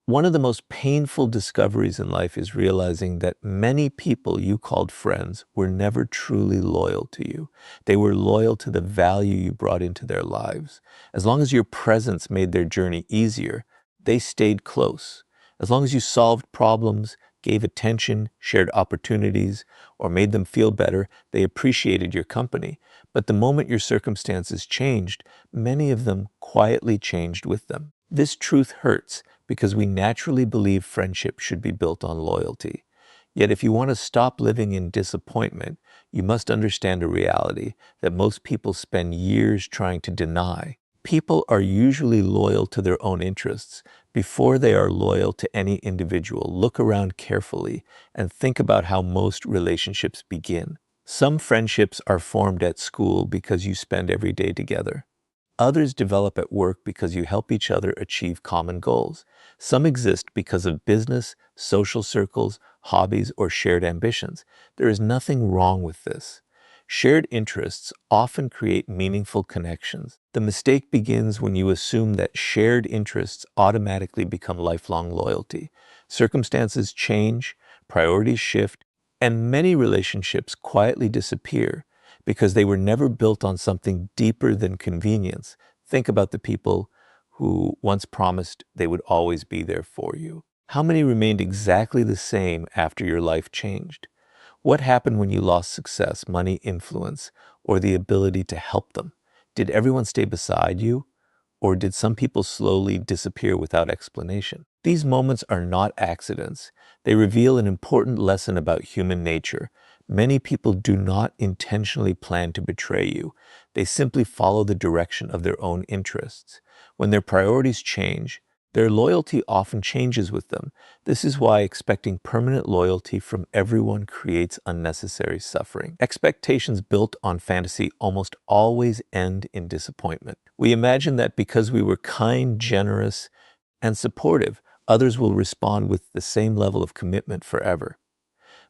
One of the most painful discoveries in life is realizing that many people you called friends were never truly loyal to you. They were loyal to the value you brought into their lives. As long as your presence made their journey easier, they stayed close. As long as you solved problems, gave attention, shared opportunities, or made them feel better, they appreciated your company. But the moment your circumstances changed, many of them quietly changed with them. This truth hurts because we naturally believe friendship should be built on loyalty. Yet if you want to stop living in disappointment, you must understand a reality that most people spend years trying to deny. People are usually loyal to their own interests before they are loyal to any individual. Look around carefully and think about how most relationships begin. Some friendships are formed at school because you spend every day together. Others develop at work because you help each other achieve common goals. Some exist because of business, social circles, hobbies, or shared ambitions. There is nothing wrong with this. Shared interests often create meaningful connections. The mistake begins when you assume that shared interests automatically become lifelong loyalty. Circumstances change, priorities shift, and many relationships quietly disappear because they were never built on something deeper than convenience. Think about the people who once promised they would always be there for you. How many remained exactly the same after your life changed? What happened when you lost success, money, influence, or the ability to help them? Did everyone stay beside you? Or did some people slowly disappear without explanation? These moments are not accidents. They reveal an important lesson about human nature. Many people do not intentionally plan to betray you. They simply follow the direction of their own interests. When their priorities change, their loyalty often changes with them. This is why expecting permanent loyalty from everyone creates unnecessary suffering. Expectations built on fantasy almost always end in disappointment. We imagine that because we were kind, generous, and supportive, others will respond with the same level of commitment forever.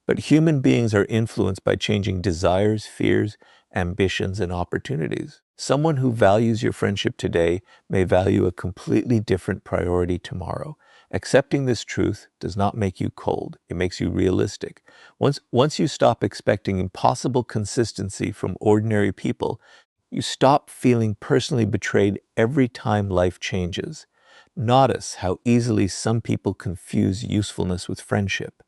But human beings are influenced by changing desires, fears, ambitions, and opportunities. Someone who values your friendship today may value a completely different priority tomorrow. Accepting this truth does not make you cold. It makes you realistic. Once you stop expecting impossible consistency from ordinary people, you stop feeling personally betrayed every time life changes. Notice how easily some people confuse usefulness with friendship.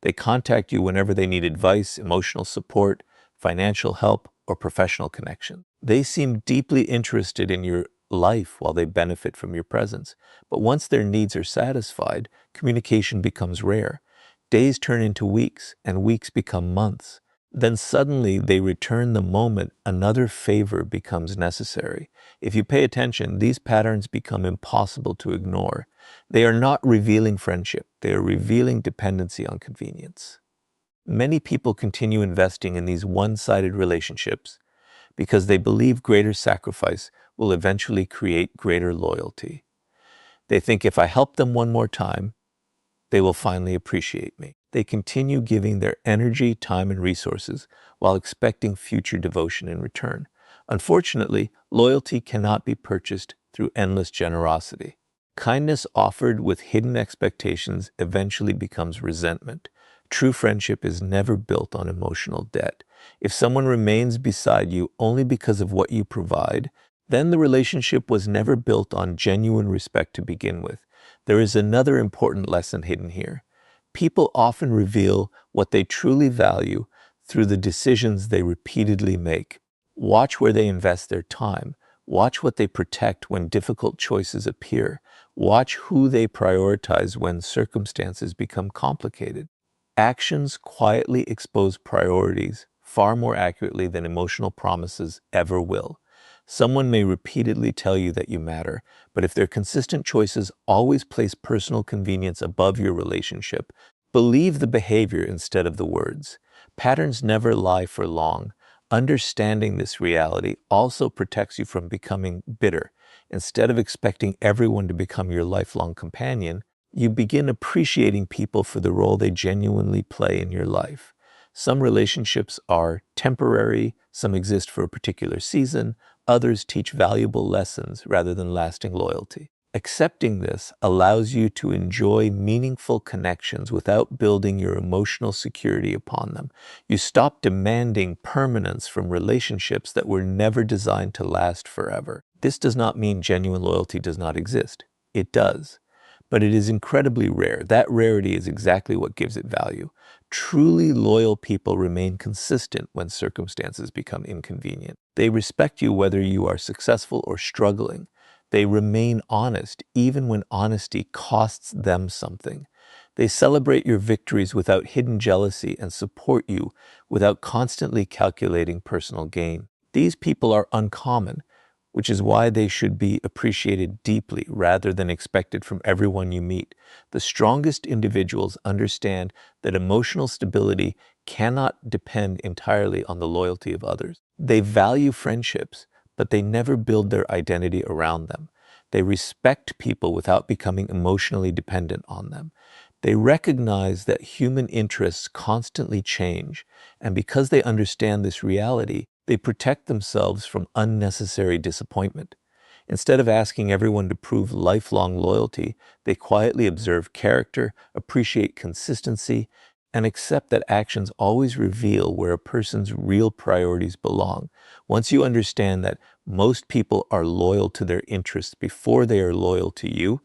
They contact you whenever they need advice, emotional support, financial help, or professional connection. They seem deeply interested in your life while they benefit from your presence. But once their needs are satisfied, communication becomes rare. Days turn into weeks, and weeks become months. Then suddenly they return the moment another favor becomes necessary. If you pay attention, these patterns become impossible to ignore. They are not revealing friendship, they are revealing dependency on convenience. Many people continue investing in these one-sided relationships because they believe greater sacrifice will eventually create greater loyalty. They think if I help them one more time, they will finally appreciate me. They continue giving their energy, time, and resources while expecting future devotion in return. Unfortunately, loyalty cannot be purchased through endless generosity. Kindness offered with hidden expectations eventually becomes resentment. True friendship is never built on emotional debt. If someone remains beside you only because of what you provide, then the relationship was never built on genuine respect to begin with. There is another important lesson hidden here. People often reveal what they truly value through the decisions they repeatedly make. Watch where they invest their time. Watch what they protect when difficult choices appear. Watch who they prioritize when circumstances become complicated. Actions quietly expose priorities far more accurately than emotional promises ever will. Someone may repeatedly tell you that you matter, but if their consistent choices always place personal convenience above your relationship, believe the behavior instead of the words. Patterns never lie for long. Understanding this reality also protects you from becoming bitter. Instead of expecting everyone to become your lifelong companion, you begin appreciating people for the role they genuinely play in your life. Some relationships are temporary, some exist for a particular season, others teach valuable lessons rather than lasting loyalty. Accepting this allows you to enjoy meaningful connections without building your emotional security upon them. You stop demanding permanence from relationships that were never designed to last forever. This does not mean genuine loyalty does not exist. It does. But it is incredibly rare. That rarity is exactly what gives it value. Truly loyal people remain consistent when circumstances become inconvenient. They respect you whether you are successful or struggling. They remain honest even when honesty costs them something. They celebrate your victories without hidden jealousy and support you without constantly calculating personal gain. These people are uncommon, which is why they should be appreciated deeply rather than expected from everyone you meet. The strongest individuals understand that emotional stability cannot depend entirely on the loyalty of others. They value friendships, but they never build their identity around them. They respect people without becoming emotionally dependent on them. They recognize that human interests constantly change, and because they understand this reality, they protect themselves from unnecessary disappointment. Instead of asking everyone to prove lifelong loyalty, they quietly observe character, appreciate consistency, and accept that actions always reveal where a person's real priorities belong. Once you understand that most people are loyal to their interests before they are loyal to you,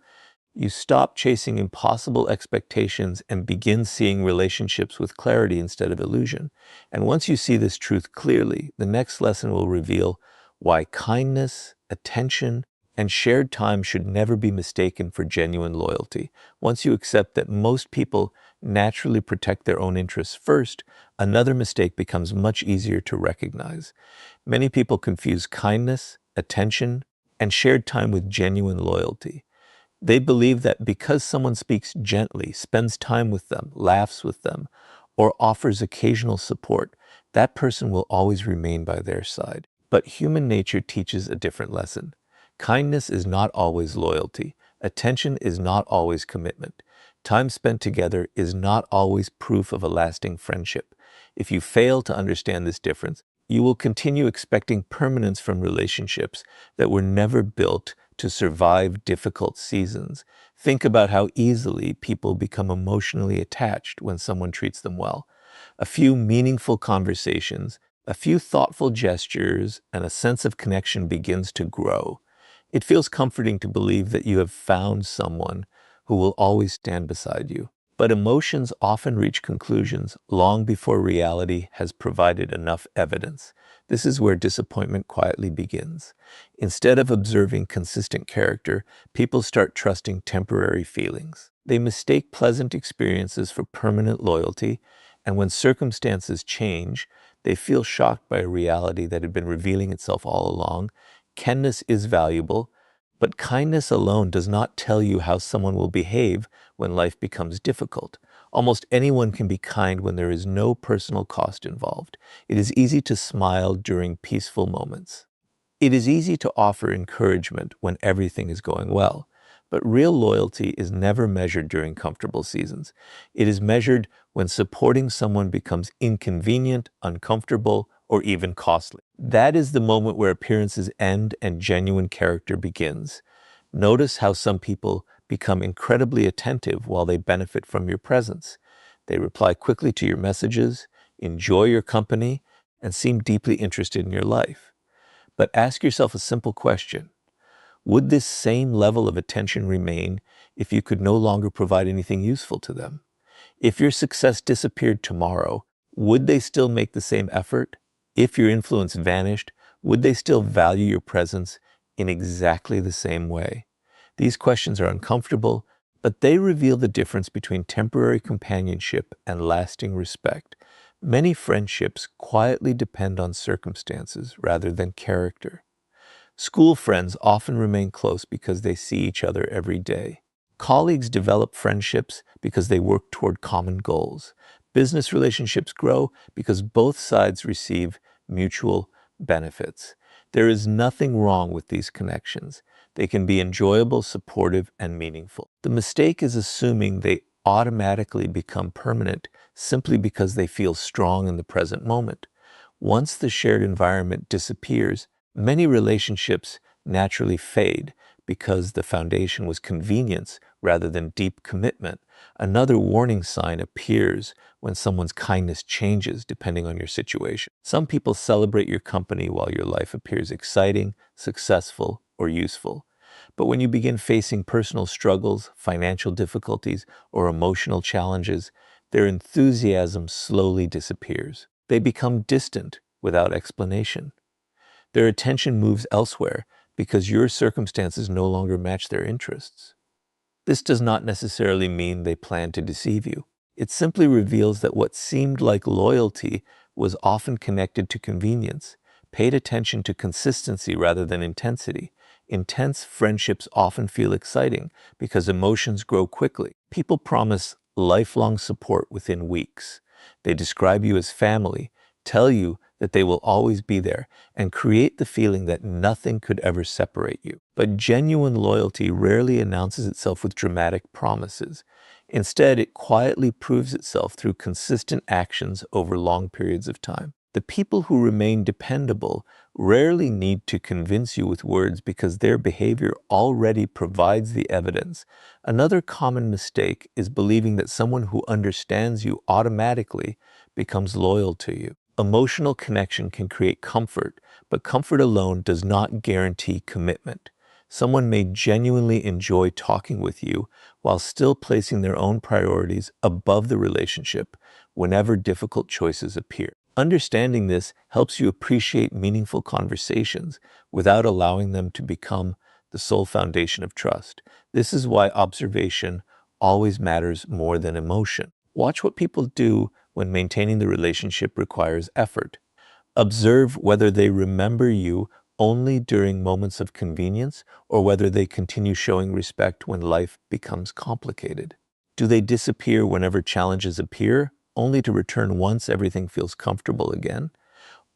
you stop chasing impossible expectations and begin seeing relationships with clarity instead of illusion. And once you see this truth clearly, the next lesson will reveal why kindness, attention, and shared time should never be mistaken for genuine loyalty. Once you accept that most people naturally protect their own interests first, another mistake becomes much easier to recognize. Many people confuse kindness, attention, and shared time with genuine loyalty. They believe that because someone speaks gently, spends time with them, laughs with them, or offers occasional support, that person will always remain by their side. But human nature teaches a different lesson. Kindness is not always loyalty. Attention is not always commitment. Time spent together is not always proof of a lasting friendship. If you fail to understand this difference, you will continue expecting permanence from relationships that were never built to survive difficult seasons. Think about how easily people become emotionally attached when someone treats them well. A few meaningful conversations, a few thoughtful gestures, and a sense of connection begins to grow. It feels comforting to believe that you have found someone who will always stand beside you. But emotions often reach conclusions long before reality has provided enough evidence. This is where disappointment quietly begins. Instead of observing consistent character, people start trusting temporary feelings. They mistake pleasant experiences for permanent loyalty, and when circumstances change, they feel shocked by a reality that had been revealing itself all along. Kindness is valuable, but kindness alone does not tell you how someone will behave when life becomes difficult. Almost anyone can be kind when there is no personal cost involved. It is easy to smile during peaceful moments. It is easy to offer encouragement when everything is going well. But real loyalty is never measured during comfortable seasons. It is measured when supporting someone becomes inconvenient, uncomfortable, or even costly. That is the moment where appearances end and genuine character begins. Notice how some people become incredibly attentive while they benefit from your presence. They reply quickly to your messages, enjoy your company, and seem deeply interested in your life. But ask yourself a simple question. Would this same level of attention remain if you could no longer provide anything useful to them? If your success disappeared tomorrow, would they still make the same effort? If your influence vanished, would they still value your presence in exactly the same way? These questions are uncomfortable, but they reveal the difference between temporary companionship and lasting respect. Many friendships quietly depend on circumstances rather than character. School friends often remain close because they see each other every day. Colleagues develop friendships because they work toward common goals. Business relationships grow because both sides receive mutual benefits. There is nothing wrong with these connections. They can be enjoyable, supportive, and meaningful. The mistake is assuming they automatically become permanent simply because they feel strong in the present moment. Once the shared environment disappears, many relationships naturally fade because the foundation was convenience rather than deep commitment. Another warning sign appears when someone's kindness changes depending on your situation. Some people celebrate your company while your life appears exciting, successful, or useful. But when you begin facing personal struggles, financial difficulties, or emotional challenges, their enthusiasm slowly disappears. They become distant without explanation. Their attention moves elsewhere because your circumstances no longer match their interests. This does not necessarily mean they plan to deceive you. It simply reveals that what seemed like loyalty was often connected to convenience, paid attention to consistency rather than intensity. Intense friendships often feel exciting because emotions grow quickly. People promise lifelong support within weeks. They describe you as family, tell you that they will always be there, and create the feeling that nothing could ever separate you. But genuine loyalty rarely announces itself with dramatic promises. Instead, it quietly proves itself through consistent actions over long periods of time. The people who remain dependable rarely need to convince you with words because their behavior already provides the evidence. Another common mistake is believing that someone who understands you automatically becomes loyal to you. Emotional connection can create comfort, but comfort alone does not guarantee commitment. Someone may genuinely enjoy talking with you while still placing their own priorities above the relationship whenever difficult choices appear. Understanding this helps you appreciate meaningful conversations without allowing them to become the sole foundation of trust. This is why observation always matters more than emotion. Watch what people do when maintaining the relationship requires effort. Observe whether they remember you only during moments of convenience or whether they continue showing respect when life becomes complicated. Do they disappear whenever challenges appear, only to return once everything feels comfortable again?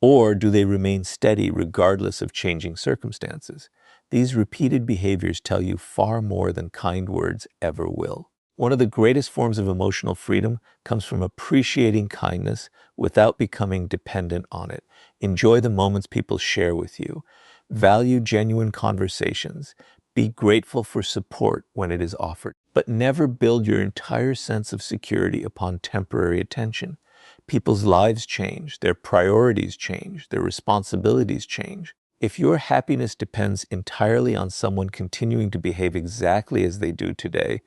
Or do they remain steady regardless of changing circumstances? These repeated behaviors tell you far more than kind words ever will. One of the greatest forms of emotional freedom comes from appreciating kindness without becoming dependent on it. Enjoy the moments people share with you. Value genuine conversations. Be grateful for support when it is offered. But never build your entire sense of security upon temporary attention. People's lives change, their priorities change, their responsibilities change. If your happiness depends entirely on someone continuing to behave exactly as they do today,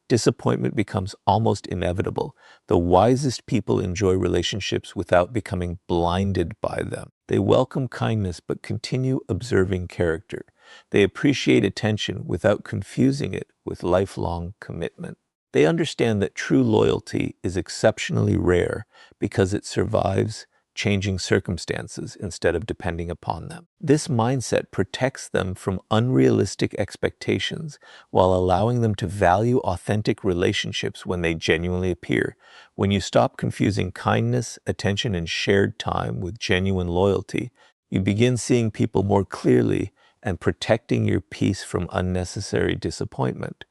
disappointment becomes almost inevitable. The wisest people enjoy relationships without becoming blinded by them. They welcome kindness but continue observing character. They appreciate attention without confusing it with lifelong commitment. They understand that true loyalty is exceptionally rare because it survives changing circumstances instead of depending upon them. This mindset protects them from unrealistic expectations while allowing them to value authentic relationships when they genuinely appear. When you stop confusing kindness, attention, and shared time with genuine loyalty, you begin seeing people more clearly and protecting your peace from unnecessary disappointment.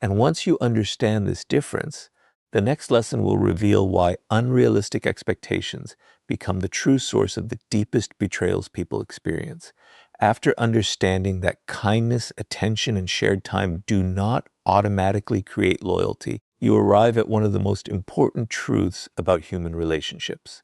And once you understand this difference, the next lesson will reveal why unrealistic expectations become the true source of the deepest betrayals people experience. After understanding that kindness, attention, and shared time do not automatically create loyalty, you arrive at one of the most important truths about human relationships.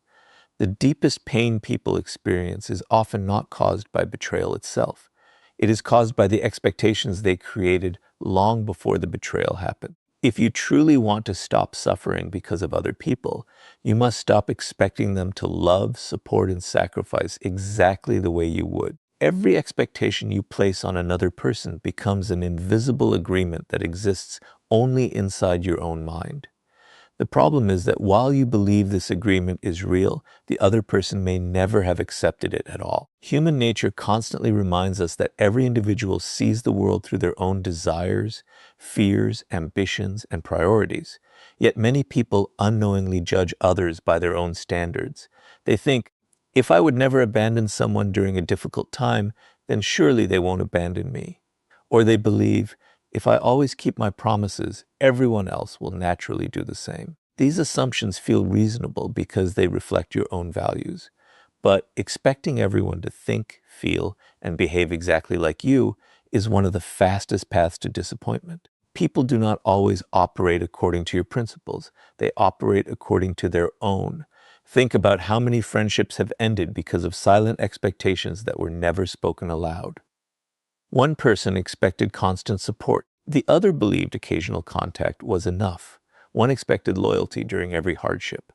The deepest pain people experience is often not caused by betrayal itself. It is caused by the expectations they created long before the betrayal happened. If you truly want to stop suffering because of other people, you must stop expecting them to love, support, and sacrifice exactly the way you would. Every expectation you place on another person becomes an invisible agreement that exists only inside your own mind. The problem is that while you believe this agreement is real, the other person may never have accepted it at all. Human nature constantly reminds us that every individual sees the world through their own desires, fears, ambitions, and priorities. Yet many people unknowingly judge others by their own standards. They think, if I would never abandon someone during a difficult time, then surely they won't abandon me. Or they believe, if I always keep my promises, everyone else will naturally do the same. These assumptions feel reasonable because they reflect your own values. But expecting everyone to think, feel, and behave exactly like you is one of the fastest paths to disappointment. People do not always operate according to your principles. They operate according to their own. Think about how many friendships have ended because of silent expectations that were never spoken aloud. One person expected constant support. The other believed occasional contact was enough. One expected loyalty during every hardship.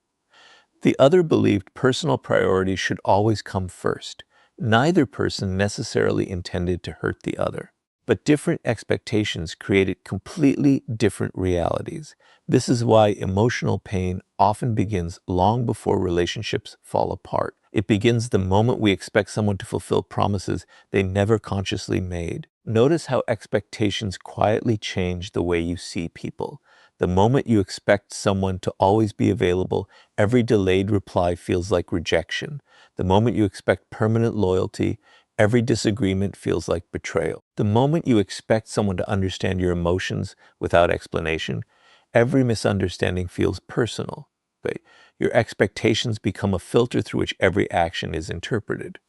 The other believed personal priorities should always come first. Neither person necessarily intended to hurt the other, but different expectations created completely different realities. This is why emotional pain often begins long before relationships fall apart. It begins the moment we expect someone to fulfill promises they never consciously made. Notice how expectations quietly change the way you see people. The moment you expect someone to always be available, every delayed reply feels like rejection. The moment you expect permanent loyalty, every disagreement feels like betrayal. The moment you expect someone to understand your emotions without explanation, every misunderstanding feels personal. But your expectations become a filter through which every action is interpreted.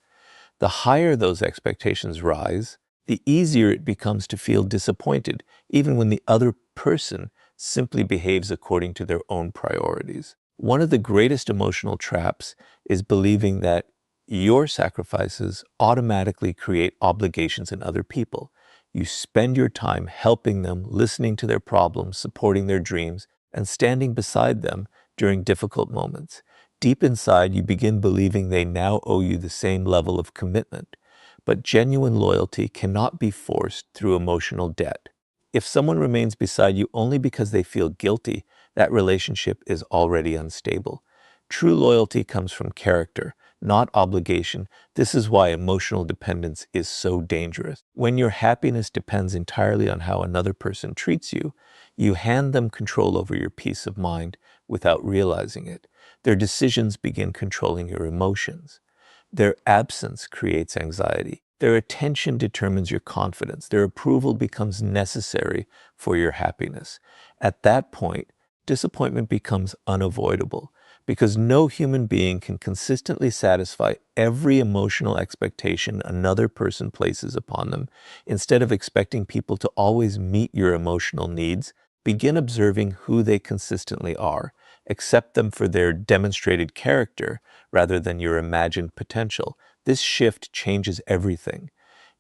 The higher those expectations rise, the easier it becomes to feel disappointed, even when the other person simply behaves according to their own priorities. One of the greatest emotional traps is believing that your sacrifices automatically create obligations in other people. You spend your time helping them, listening to their problems, supporting their dreams, and standing beside them during difficult moments. Deep inside, you begin believing they now owe you the same level of commitment. But genuine loyalty cannot be forced through emotional debt. If someone remains beside you only because they feel guilty, that relationship is already unstable. True loyalty comes from character, not obligation. This is why emotional dependence is so dangerous. When your happiness depends entirely on how another person treats you, you hand them control over your peace of mind without realizing it. Their decisions begin controlling your emotions. Their absence creates anxiety. Their attention determines your confidence. Their approval becomes necessary for your happiness. At that point, disappointment becomes unavoidable because no human being can consistently satisfy every emotional expectation another person places upon them. Instead of expecting people to always meet your emotional needs, begin observing who they consistently are. Accept them for their demonstrated character rather than your imagined potential. This shift changes everything.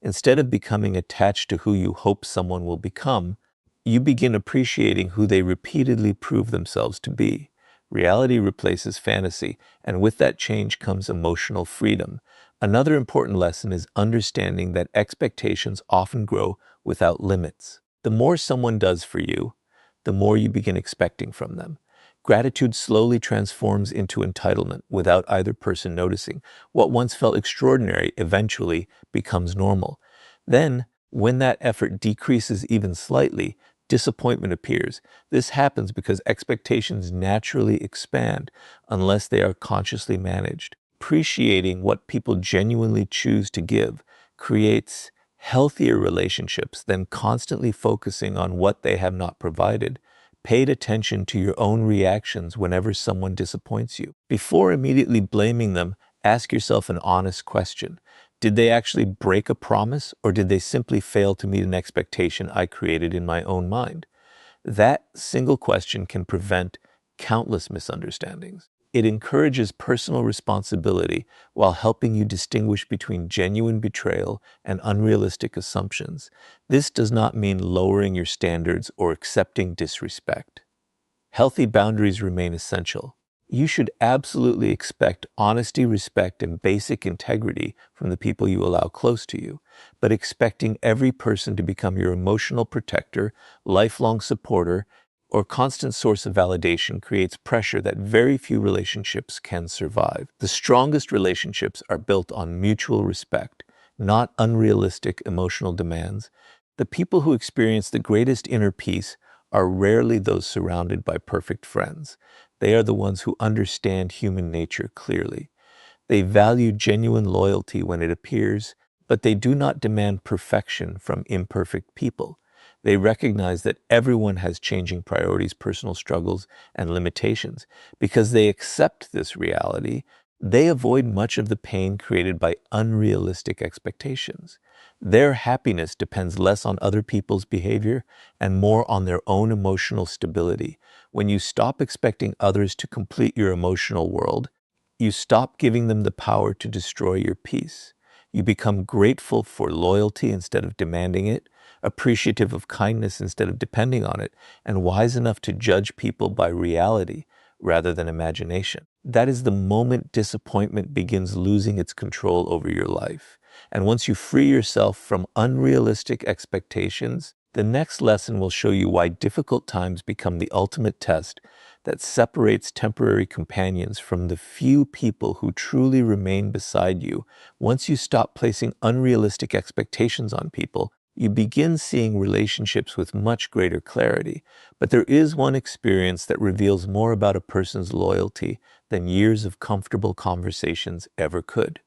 Instead of becoming attached to who you hope someone will become, you begin appreciating who they repeatedly prove themselves to be. Reality replaces fantasy, and with that change comes emotional freedom. Another important lesson is understanding that expectations often grow without limits. The more someone does for you, the more you begin expecting from them. Gratitude slowly transforms into entitlement without either person noticing. What once felt extraordinary eventually becomes normal. Then, when that effort decreases even slightly, disappointment appears. This happens because expectations naturally expand unless they are consciously managed. Appreciating what people genuinely choose to give creates healthier relationships than constantly focusing on what they have not provided. Pay attention to your own reactions whenever someone disappoints you. Before immediately blaming them, ask yourself an honest question. Did they actually break a promise, or did they simply fail to meet an expectation I created in my own mind? That single question can prevent countless misunderstandings. It encourages personal responsibility while helping you distinguish between genuine betrayal and unrealistic assumptions. This does not mean lowering your standards or accepting disrespect. Healthy boundaries remain essential. You should absolutely expect honesty, respect, and basic integrity from the people you allow close to you, but expecting every person to become your emotional protector, lifelong supporter, or constant source of validation creates pressure that very few relationships can survive. The strongest relationships are built on mutual respect, not unrealistic emotional demands. The people who experience the greatest inner peace are rarely those surrounded by perfect friends. They are the ones who understand human nature clearly. They value genuine loyalty when it appears, but they do not demand perfection from imperfect people. They recognize that everyone has changing priorities, personal struggles, and limitations. Because they accept this reality, They avoid much of the pain created by unrealistic expectations. Their happiness depends less on other people's behavior and more on their own emotional stability. When you stop expecting others to complete your emotional world, you stop giving them the power to destroy your peace. You become grateful for loyalty instead of demanding it, appreciative of kindness instead of depending on it, and wise enough to judge people by reality rather than imagination. That is the moment disappointment begins losing its control over your life. And once you free yourself from unrealistic expectations, the next lesson will show you why difficult times become the ultimate test that separates temporary companions from the few people who truly remain beside you. Once you stop placing unrealistic expectations on people, you begin seeing relationships with much greater clarity. But there is one experience that reveals more about a person's loyalty than years of comfortable conversations ever could.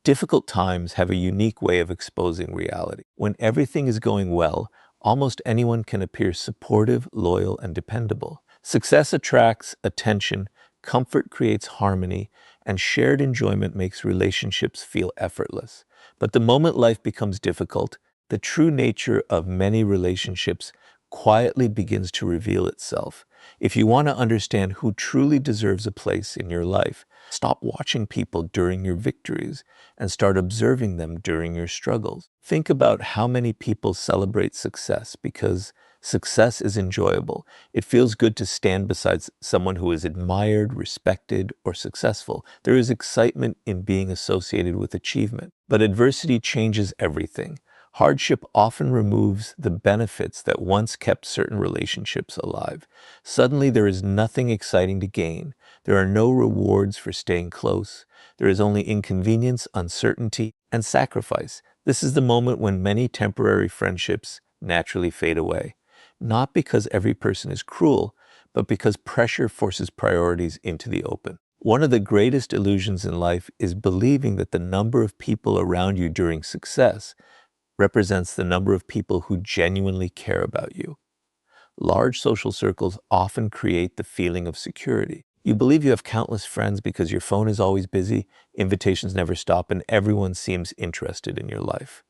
Difficult times have a unique way of exposing reality. When everything is going well, almost anyone can appear supportive, loyal, and dependable. Success attracts attention, comfort creates harmony, and shared enjoyment makes relationships feel effortless. But the moment life becomes difficult, the true nature of many relationships quietly begins to reveal itself. If you want to understand who truly deserves a place in your life, stop watching people during your victories and start observing them during your struggles. Think about how many people celebrate success because success is enjoyable. It feels good to stand beside someone who is admired, respected, or successful. There is excitement in being associated with achievement. But adversity changes everything. Hardship often removes the benefits that once kept certain relationships alive. Suddenly, there is nothing exciting to gain. There are no rewards for staying close. There is only inconvenience, uncertainty, and sacrifice. This is the moment when many temporary friendships naturally fade away. Not because every person is cruel, but because pressure forces priorities into the open. One of the greatest illusions in life is believing that the number of people around you during success represents the number of people who genuinely care about you. Large social circles often create the feeling of security. You believe you have countless friends because your phone is always busy, invitations never stop, and everyone seems interested in your life.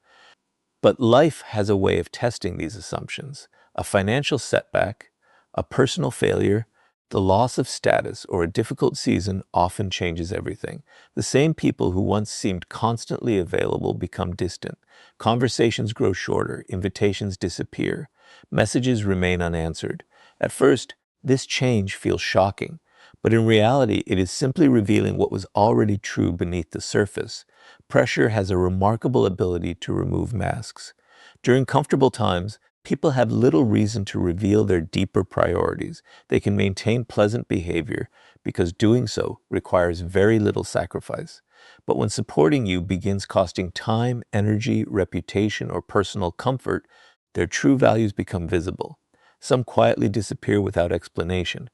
But life has a way of testing these assumptions. A financial setback, a personal failure, the loss of status, or a difficult season often changes everything. The same people who once seemed constantly available become distant. Conversations grow shorter, invitations disappear, messages remain unanswered. At first, this change feels shocking, but in reality, it is simply revealing what was already true beneath the surface. Pressure has a remarkable ability to remove masks. During comfortable times, people have little reason to reveal their deeper priorities. They can maintain pleasant behavior because doing so requires very little sacrifice. But when supporting you begins costing time, energy, reputation, or personal comfort, their true values become visible. Some quietly disappear without explanation.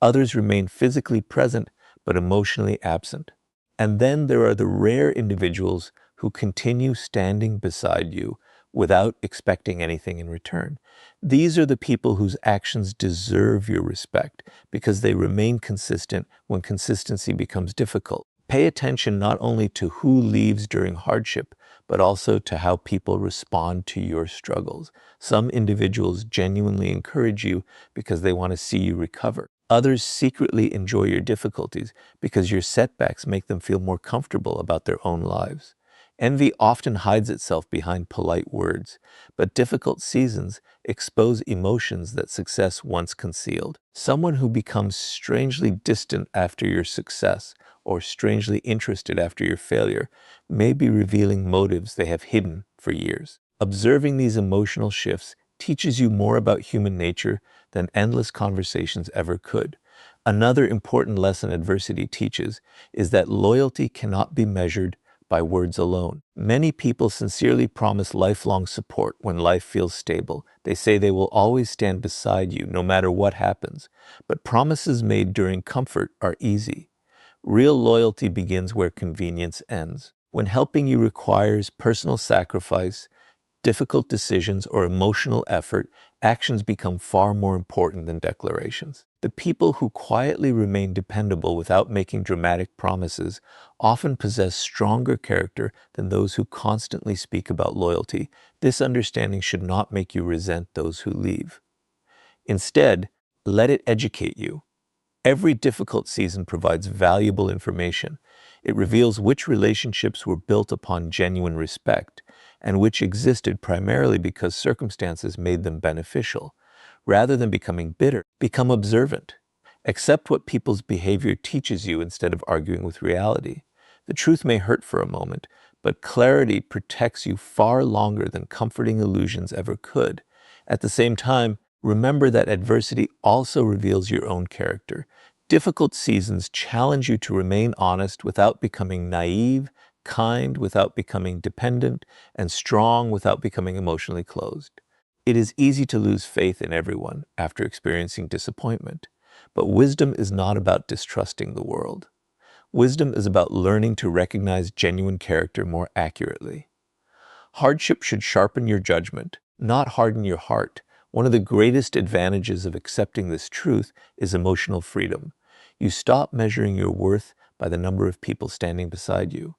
Others remain physically present but emotionally absent. And then there are the rare individuals who continue standing beside you without expecting anything in return. These are the people whose actions deserve your respect because they remain consistent when consistency becomes difficult. Pay attention not only to who leaves during hardship, but also to how people respond to your struggles. Some individuals genuinely encourage you because they want to see you recover. Others secretly enjoy your difficulties because your setbacks make them feel more comfortable about their own lives. Envy often hides itself behind polite words, but difficult seasons expose emotions that success once concealed. Someone who becomes strangely distant after your success or strangely interested after your failure may be revealing motives they have hidden for years. Observing these emotional shifts teaches you more about human nature than endless conversations ever could. Another important lesson adversity teaches is that loyalty cannot be measured by words alone. Many people sincerely promise lifelong support when life feels stable. They say they will always stand beside you no matter what happens. But promises made during comfort are easy. Real loyalty begins where convenience ends. When helping you requires personal sacrifice, difficult decisions, or emotional effort, actions become far more important than declarations. The people who quietly remain dependable without making dramatic promises often possess stronger character than those who constantly speak about loyalty. This understanding should not make you resent those who leave. Instead, let it educate you. Every difficult season provides valuable information. It reveals which relationships were built upon genuine respect and which existed primarily because circumstances made them beneficial. Rather than becoming bitter, become observant. Accept what people's behavior teaches you instead of arguing with reality. The truth may hurt for a moment, but clarity protects you far longer than comforting illusions ever could. At the same time, remember that adversity also reveals your own character. Difficult seasons challenge you to remain honest without becoming naive, kind without becoming dependent, and strong without becoming emotionally closed. It is easy to lose faith in everyone after experiencing disappointment, but wisdom is not about distrusting the world. Wisdom is about learning to recognize genuine character more accurately. Hardship should sharpen your judgment, not harden your heart. One of the greatest advantages of accepting this truth is emotional freedom. You stop measuring your worth by the number of people standing beside you.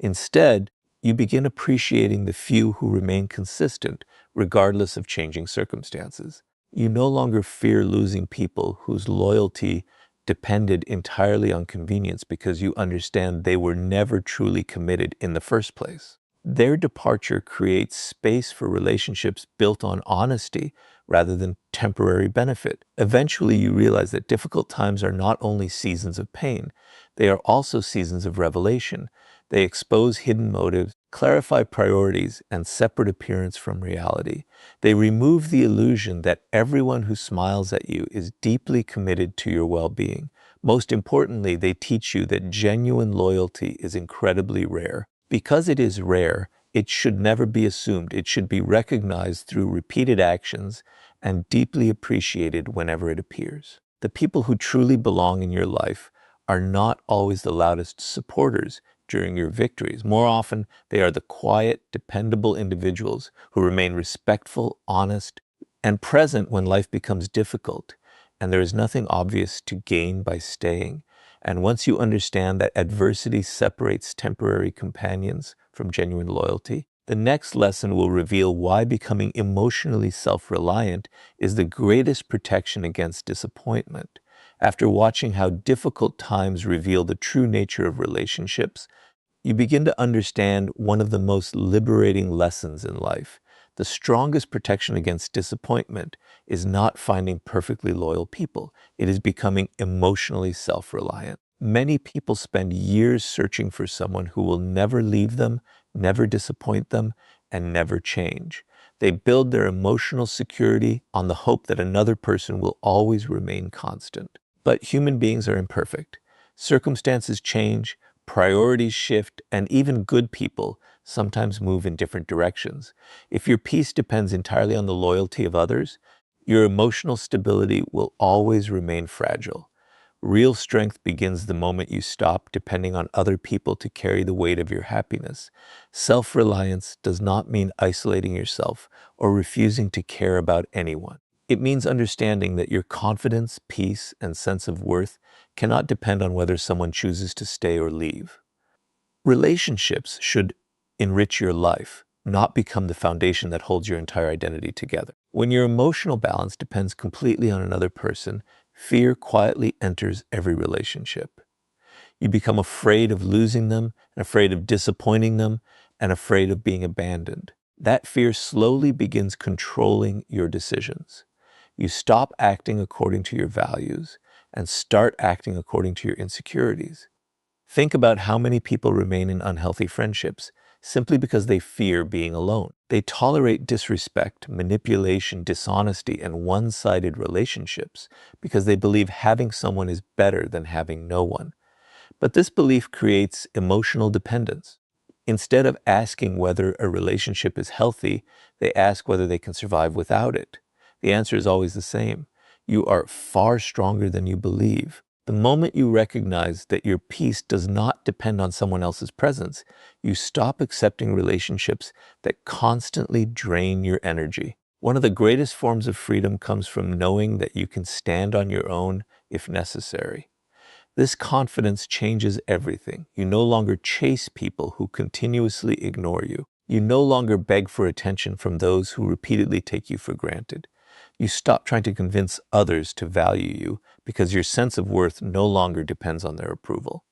Instead, you begin appreciating the few who remain consistent regardless of changing circumstances. You no longer fear losing people whose loyalty depended entirely on convenience because you understand they were never truly committed in the first place. Their departure creates space for relationships built on honesty rather than temporary benefit. Eventually, you realize that difficult times are not only seasons of pain, they are also seasons of revelation. They expose hidden motives, clarify priorities, and separate appearance from reality. They remove the illusion that everyone who smiles at you is deeply committed to your well-being. Most importantly, they teach you that genuine loyalty is incredibly rare. Because it is rare, it should never be assumed. It should be recognized through repeated actions and deeply appreciated whenever it appears. The people who truly belong in your life are not always the loudest supporters during your victories. More often, they are the quiet, dependable individuals who remain respectful, honest, and present when life becomes difficult, and there is nothing obvious to gain by staying. And once you understand that adversity separates temporary companions from genuine loyalty, the next lesson will reveal why becoming emotionally self-reliant is the greatest protection against disappointment. After watching how difficult times reveal the true nature of relationships, you begin to understand one of the most liberating lessons in life. The strongest protection against disappointment is not finding perfectly loyal people. It is becoming emotionally self-reliant. Many people spend years searching for someone who will never leave them, never disappoint them, and never change. They build their emotional security on the hope that another person will always remain constant. But human beings are imperfect. Circumstances change, priorities shift, and even good people sometimes move in different directions. If your peace depends entirely on the loyalty of others, your emotional stability will always remain fragile. Real strength begins the moment you stop depending on other people to carry the weight of your happiness. Self-reliance does not mean isolating yourself or refusing to care about anyone. It means understanding that your confidence, peace, and sense of worth cannot depend on whether someone chooses to stay or leave. Relationships should enrich your life, not become the foundation that holds your entire identity together. When your emotional balance depends completely on another person, fear quietly enters every relationship. You become afraid of losing them, and afraid of disappointing them, and afraid of being abandoned. That fear slowly begins controlling your decisions. You stop acting according to your values and start acting according to your insecurities. Think about how many people remain in unhealthy friendships simply because they fear being alone. They tolerate disrespect, manipulation, dishonesty, and one-sided relationships because they believe having someone is better than having no one. But this belief creates emotional dependence. Instead of asking whether a relationship is healthy, they ask whether they can survive without it. The answer is always the same. You are far stronger than you believe. The moment you recognize that your peace does not depend on someone else's presence, you stop accepting relationships that constantly drain your energy. One of the greatest forms of freedom comes from knowing that you can stand on your own if necessary. This confidence changes everything. You no longer chase people who continuously ignore you. You no longer beg for attention from those who repeatedly take you for granted. You stop trying to convince others to value you because your sense of worth no longer depends on their approval.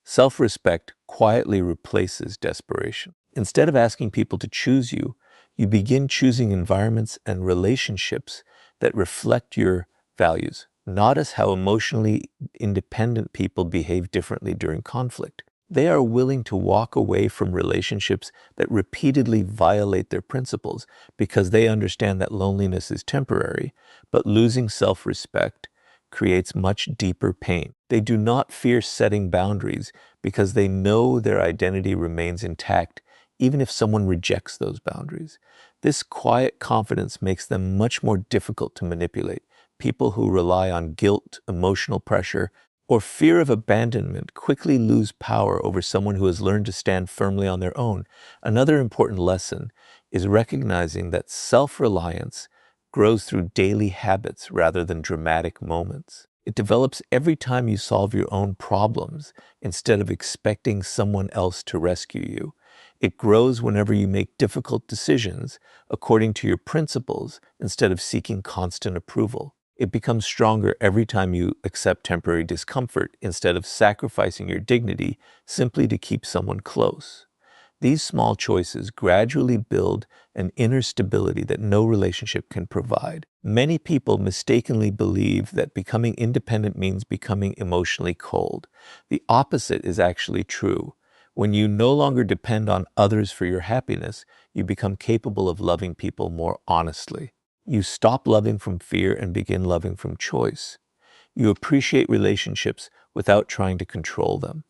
Self-respect quietly replaces desperation. Instead of asking people to choose you, you begin choosing environments and relationships that reflect your values. Notice how emotionally independent people behave differently during conflict. They are willing to walk away from relationships that repeatedly violate their principles because they understand that loneliness is temporary, but losing self-respect creates much deeper pain. They do not fear setting boundaries because they know their identity remains intact even if someone rejects those boundaries. This quiet confidence makes them much more difficult to manipulate. People who rely on guilt, emotional pressure, or fear of abandonment quickly lose power over someone who has learned to stand firmly on their own. Another important lesson is recognizing that self-reliance grows through daily habits rather than dramatic moments. It develops every time you solve your own problems instead of expecting someone else to rescue you. It grows whenever you make difficult decisions according to your principles instead of seeking constant approval. It becomes stronger every time you accept temporary discomfort instead of sacrificing your dignity simply to keep someone close. These small choices gradually build an inner stability that no relationship can provide. Many people mistakenly believe that becoming independent means becoming emotionally cold. The opposite is actually true. When you no longer depend on others for your happiness, you become capable of loving people more honestly. You stop loving from fear and begin loving from choice. You appreciate relationships without trying to control them.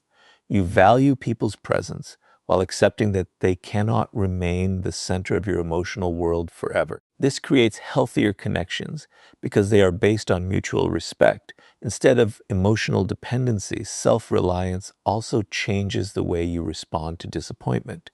You value people's presence while accepting that they cannot remain the center of your emotional world forever. This creates healthier connections because they are based on mutual respect. Instead of emotional dependency, self-reliance also changes the way you respond to disappointment.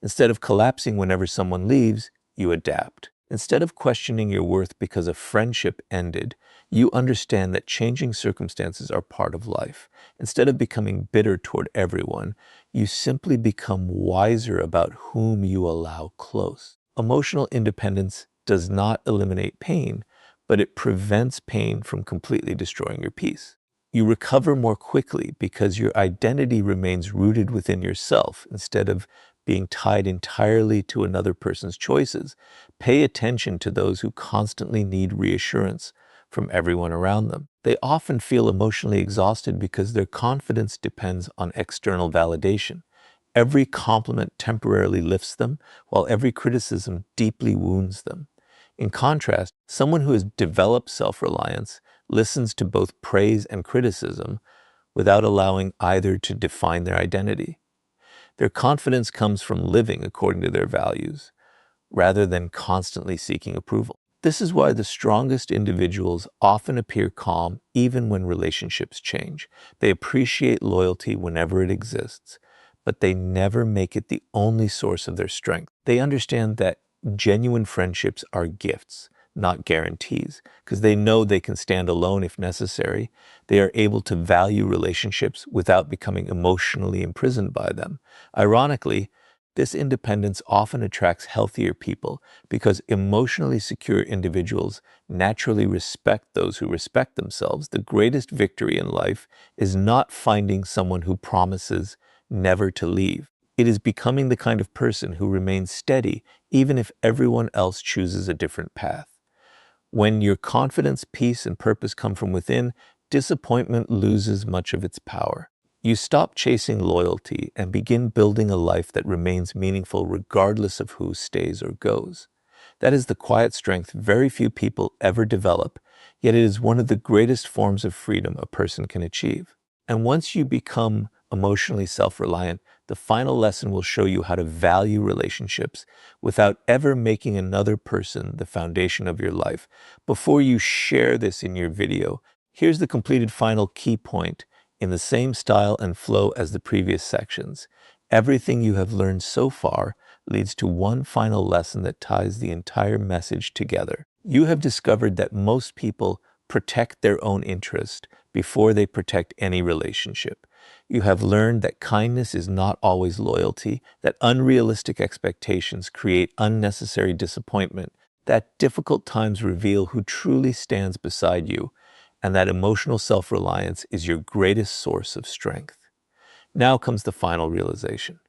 Instead of collapsing whenever someone leaves, you adapt. Instead of questioning your worth because a friendship ended, you understand that changing circumstances are part of life. Instead of becoming bitter toward everyone, you simply become wiser about whom you allow close. Emotional independence does not eliminate pain, but it prevents pain from completely destroying your peace. You recover more quickly because your identity remains rooted within yourself instead of being tied entirely to another person's choices. Pay attention to those who constantly need reassurance from everyone around them. They often feel emotionally exhausted because their confidence depends on external validation. Every compliment temporarily lifts them, while every criticism deeply wounds them. In contrast, someone who has developed self-reliance listens to both praise and criticism without allowing either to define their identity. Their confidence comes from living according to their values, rather than constantly seeking approval. This is why the strongest individuals often appear calm even when relationships change. They appreciate loyalty whenever it exists, but they never make it the only source of their strength. They understand that genuine friendships are gifts, not guarantees, because they know they can stand alone if necessary. They are able to value relationships without becoming emotionally imprisoned by them. Ironically, this independence often attracts healthier people because emotionally secure individuals naturally respect those who respect themselves. The greatest victory in life is not finding someone who promises never to leave. It is becoming the kind of person who remains steady even if everyone else chooses a different path. When your confidence, peace, and purpose come from within, disappointment loses much of its power. You stop chasing loyalty and begin building a life that remains meaningful regardless of who stays or goes. That is the quiet strength very few people ever develop, yet it is one of the greatest forms of freedom a person can achieve. And once you become emotionally self-reliant, the final lesson will show you how to value relationships without ever making another person the foundation of your life. Before you share this in your video, Here's the completed final key point in the same style and flow as the previous sections. Everything you have learned so far leads to one final lesson that ties the entire message together. You have discovered that most people protect their own interest before they protect any relationship. You have learned that kindness is not always loyalty, that unrealistic expectations create unnecessary disappointment, that difficult times reveal who truly stands beside you, and that emotional self-reliance is your greatest source of strength. Now comes the final realization.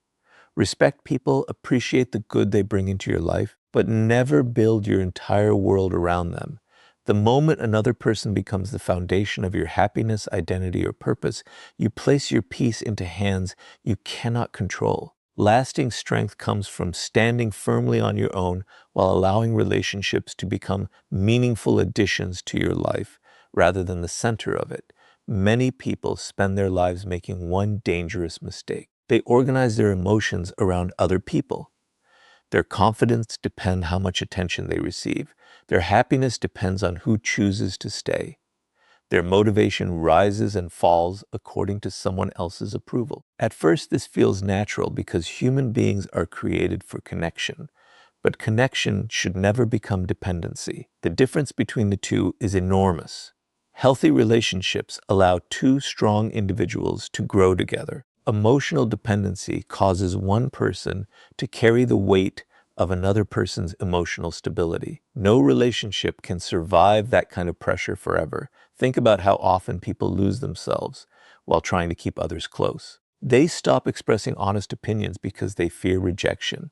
Respect people, appreciate the good they bring into your life, but never build your entire world around them. The moment another person becomes the foundation of your happiness, identity, or purpose, you place your peace into hands you cannot control. Lasting strength comes from standing firmly on your own while allowing relationships to become meaningful additions to your life rather than the center of it. Many people spend their lives making one dangerous mistake. They organize their emotions around other people. Their confidence depends how much attention they receive. Their happiness depends on who chooses to stay. Their motivation rises and falls according to someone else's approval. At first, this feels natural because human beings are created for connection. But connection should never become dependency. The difference between the two is enormous. Healthy relationships allow two strong individuals to grow together. Emotional dependency causes one person to carry the weight of another person's emotional stability. No relationship can survive that kind of pressure forever. Think about how often people lose themselves while trying to keep others close. They stop expressing honest opinions because they fear rejection.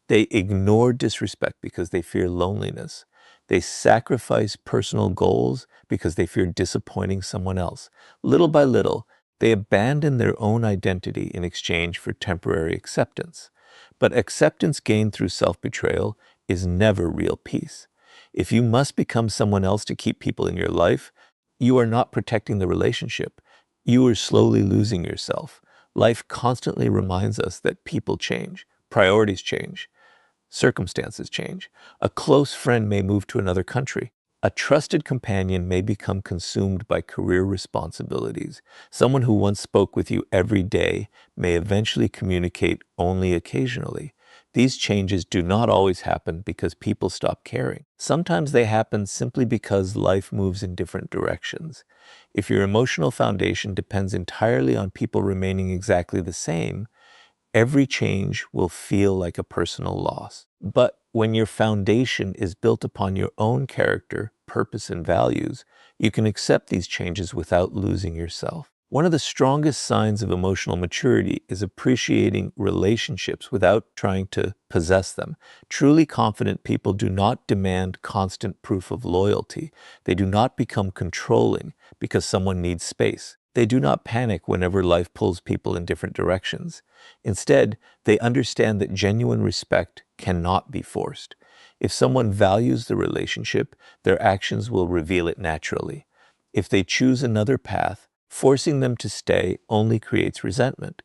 They ignore disrespect because they fear loneliness. They sacrifice personal goals because they fear disappointing someone else. Little by little, they abandon their own identity in exchange for temporary acceptance. But acceptance gained through self-betrayal is never real peace. If you must become someone else to keep people in your life, you are not protecting the relationship. You are slowly losing yourself. Life constantly reminds us that people change, priorities change, circumstances change. A close friend may move to another country. A trusted companion may become consumed by career responsibilities. Someone who once spoke with you every day may eventually communicate only occasionally. These changes do not always happen because people stop caring. Sometimes they happen simply because life moves in different directions. If your emotional foundation depends entirely on people remaining exactly the same, every change will feel like a personal loss. But when your foundation is built upon your own character, purpose, and values, you can accept these changes without losing yourself. One of the strongest signs of emotional maturity is appreciating relationships without trying to possess them. Truly confident people do not demand constant proof of loyalty. They do not become controlling because someone needs space. They do not panic whenever life pulls people in different directions. Instead, they understand that genuine respect cannot be forced. If someone values the relationship, their actions will reveal it naturally. If they choose another path, forcing them to stay only creates resentment.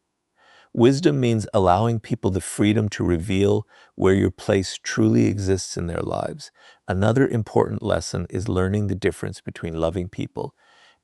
Wisdom means allowing people the freedom to reveal where your place truly exists in their lives. Another important lesson is learning the difference between loving people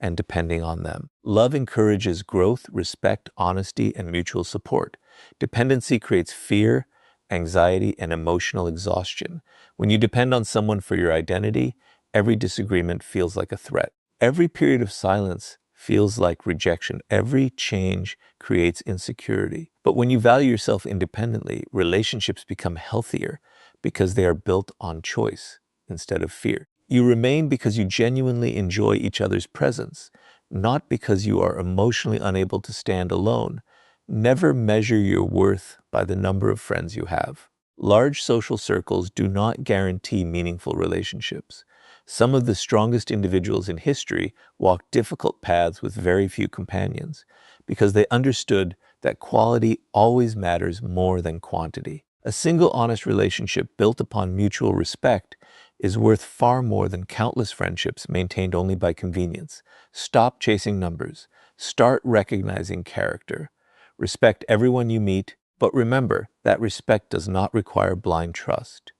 and depending on them. Love encourages growth, respect, honesty, and mutual support. Dependency creates fear, anxiety, and emotional exhaustion. When you depend on someone for your identity, every disagreement feels like a threat. Every period of silence feels like rejection. Every change creates insecurity. But when you value yourself independently, relationships become healthier because they are built on choice instead of fear. You remain because you genuinely enjoy each other's presence, not because you are emotionally unable to stand alone. Never measure your worth by the number of friends you have. Large social circles do not guarantee meaningful relationships. Some of the strongest individuals in history walked difficult paths with very few companions because they understood that quality always matters more than quantity. A single honest relationship built upon mutual respect is worth far more than countless friendships maintained only by convenience. Stop chasing numbers. Start recognizing character. Respect everyone you meet, but remember that respect does not require blind trust.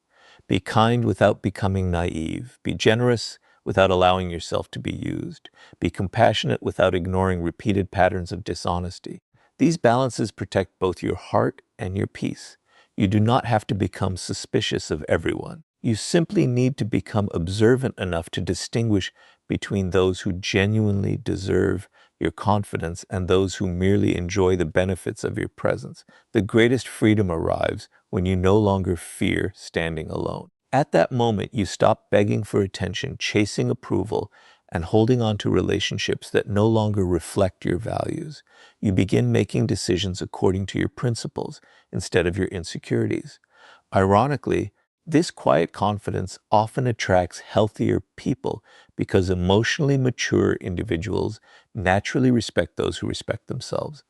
Be kind without becoming naive. Be generous without allowing yourself to be used. Be compassionate without ignoring repeated patterns of dishonesty. These balances protect both your heart and your peace. You do not have to become suspicious of everyone. You simply need to become observant enough to distinguish between those who genuinely deserve your confidence and those who merely enjoy the benefits of your presence. The greatest freedom arrives when you no longer fear standing alone. At that moment, you stop begging for attention, chasing approval, and holding on to relationships that no longer reflect your values. You begin making decisions according to your principles instead of your insecurities. Ironically, this quiet confidence often attracts healthier people because emotionally mature individuals naturally respect those who respect themselves.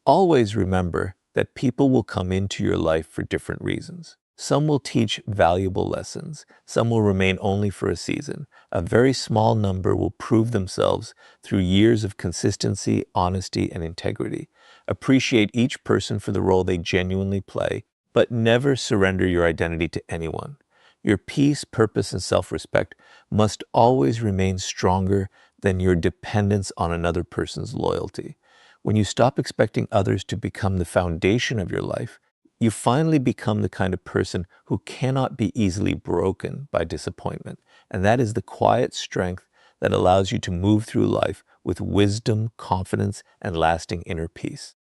Always remember that people will come into your life for different reasons. Some will teach valuable lessons. Some will remain only for a season. A very small number will prove themselves through years of consistency, honesty, and integrity. Appreciate each person for the role they genuinely play, but never surrender your identity to anyone. Your peace, purpose, and self-respect must always remain stronger than your dependence on another person's loyalty. When you stop expecting others to become the foundation of your life, you finally become the kind of person who cannot be easily broken by disappointment. And that is the quiet strength that allows you to move through life with wisdom, confidence, and lasting inner peace.